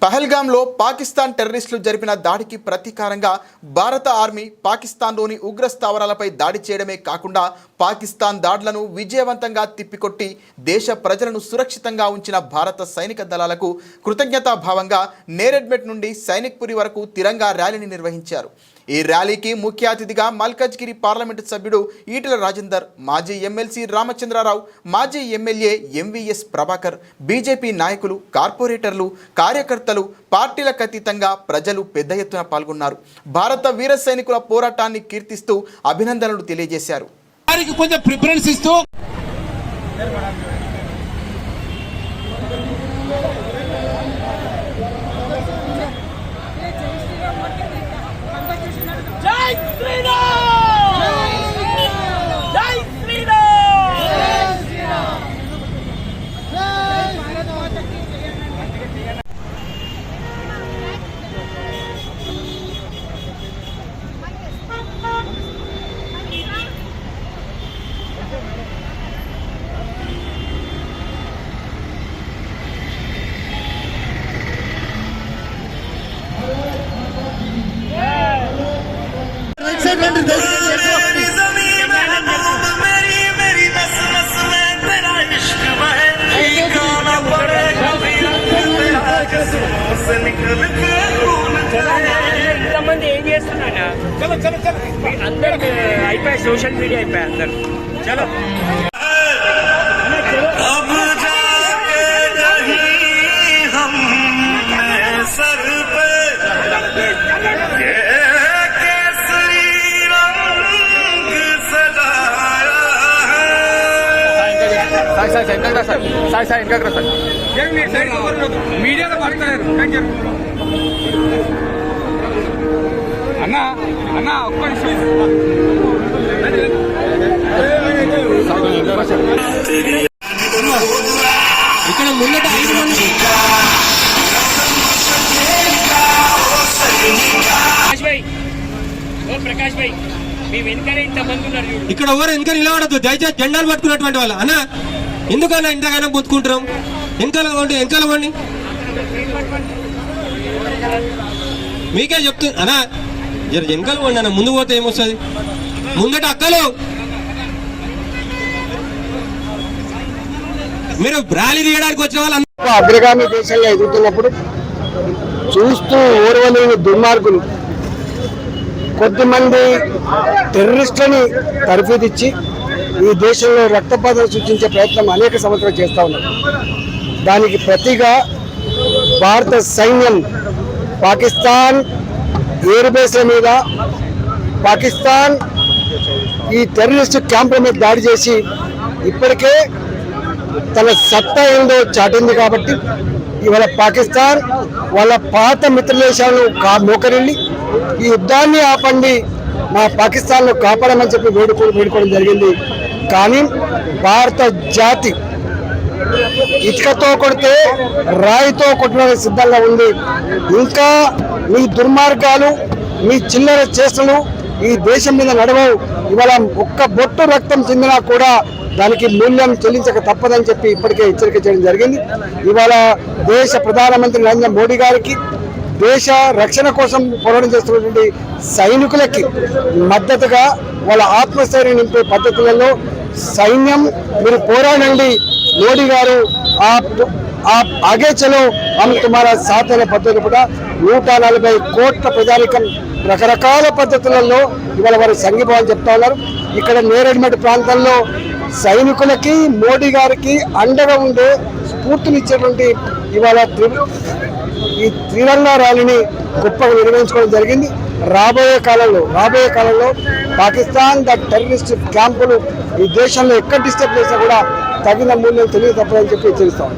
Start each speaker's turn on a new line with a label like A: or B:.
A: పహల్గాంలో పాకిస్తాన్ టెర్రరిస్టులు జరిపిన దాడికి ప్రతీకారంగా భారత ఆర్మీ పాకిస్తాన్లోని ఉగ్ర స్థావరాలపై దాడి చేయడమే కాకుండా పాకిస్తాన్ దాడులను విజయవంతంగా తిప్పికొట్టి దేశ ప్రజలను సురక్షితంగా ఉంచిన భారత సైనిక దళాలకు కృతజ్ఞతాభావంగా నేరెడ్మెట్ నుండి సైనిక్పురి వరకు తిరంగా ర్యాలీని నిర్వహించారు. ఈ ర్యాలీకి ముఖ్య అతిథిగా మల్కాజ్గిరి పార్లమెంటు సభ్యుడు ఈటెల రాజేందర్, మాజీ ఎమ్మెల్సీ రామచంద్రరావు, మాజీ ఎమ్మెల్యే ఎంవీఎస్ ప్రభాకర్, బీజేపీ నాయకులు, కార్పొరేటర్లు, కార్యకర్తలు, పార్టీలకు అతీతంగా ప్రజలు పెద్ద ఎత్తున పాల్గొన్నారు. భారత వీర సైనికుల పోరాటాన్ని కీర్తిస్తూ అభినందనలు తెలియజేశారు.
B: కొంచెం ప్రిఫరెన్స్ ఇస్తూ
C: ఇంతమంది ఏం చేస్తున్నా అందరు అయిపోయాయి, సోషల్ మీడియా అయిపోయాయి అందరు. చలో
B: మీడియాలో మాట్లాడారు. అన్నా అన్నా ఒక్క నిమిషం. ఇక్కడ ముందట 5 మంది
C: ప్రకాష్ భాయ్ మీ వెనకాల ఇంతమంది ఉన్నారు.
D: ఇక్కడ ఎవరు వెనక నిలబడద్దు, దయచేసి జెండాలు పట్టుకున్నటువంటి వాళ్ళు. అన్నా ఎందుకన్నా ఇంతగానో పొత్తుకుంటాం? వెనకాల వండి మీకే చెప్తుంది అన్నా, జర వెనకాల వండి అన్న. ముందు పోతే ఏమొస్తుంది? ముందట అక్కలు మీరు ర్యాలీ తీయడానికి వచ్చిన వాళ్ళు
E: అగ్రగామి దేశంగా ఎదుగుతున్నప్పుడు చూస్తూ ఓర్వలేని దుర్మార్గులు కొద్దిమంది టెర్రరిస్టులని తరఫీదిచ్చి ఈ దేశంలో రక్తపాతం సృష్టించే ప్రయత్నం అనేక సంవత్సరాలు చేస్తూ ఉన్నారు. దానికి ప్రతిగా భారత సైన్యం పాకిస్తాన్ ఎయిర్ బేస్ల మీద, పాకిస్తాన్ ఈ టెర్రరిస్టు క్యాంపుల మీద దాడి చేసి ఇప్పటికే తన సత్తా ఏందో చాటింది. కాబట్టి ఇవాళ పాకిస్తాన్ వాళ్ళ పాత మిత్రదేశాలను మోకరిల్లి ఈ యుద్ధాన్ని ఆపండి, మా పాకిస్తాన్ను కాపాడమని చెప్పి వేడుకోవడం జరిగింది. కానీ భారత జాతి ఇటుకతో కొడితే రాయితో కొట్టడానికి సిద్ధంగా ఉంది. ఇంకా మీ దుర్మార్గాలు, మీ చిల్లర చేష్టలు ఈ దేశం మీద నడవవు. ఇవాళ ఒక్క బొట్టు రక్తం చెందినా కూడా దానికి మూల్యం చెల్లించక తప్పదని చెప్పి ఇప్పటికే హెచ్చరిక చేయడం జరిగింది. ఇవాళ దేశ ప్రధానమంత్రి నరేంద్ర మోడీ గారికి, దేశ రక్షణ కోసం పోరాటం చేస్తున్నటువంటి సైనికులకి మద్దతుగా వాళ్ళ ఆత్మస్థైర్యం నింపే పద్ధతులలో సైన్యం మీరు పోరాడండి, మోడీ గారు ఆగే చలో హమ్ తుమారా సాత్ అనే పద్ధతి కూడా 140 కోట్ల ప్రజానికం రకరకాల పద్ధతులలో ఇవాళ వారు సంఘీభావం చెప్తా ఉన్నారు. ఇక్కడ నేరెడ్మెట్ ప్రాంతంలో సైనికులకి, మోడీ గారికి అండగా ఉండే స్ఫూర్తినిచ్చేటువంటి ఇవాళ ఈ త్రిరంగా ర్యాలీని గొప్పగా నిర్వహించుకోవడం జరిగింది. రాబోయే కాలంలో పాకిస్తాన్ టెర్రరిస్ట్ క్యాంపులు ఈ దేశంలో ఎక్కడ డిస్టర్బ్ చేసినా కూడా తగిన మూల్యం తెలియ తప్పదని చెప్పి హెచ్చరిస్తాం.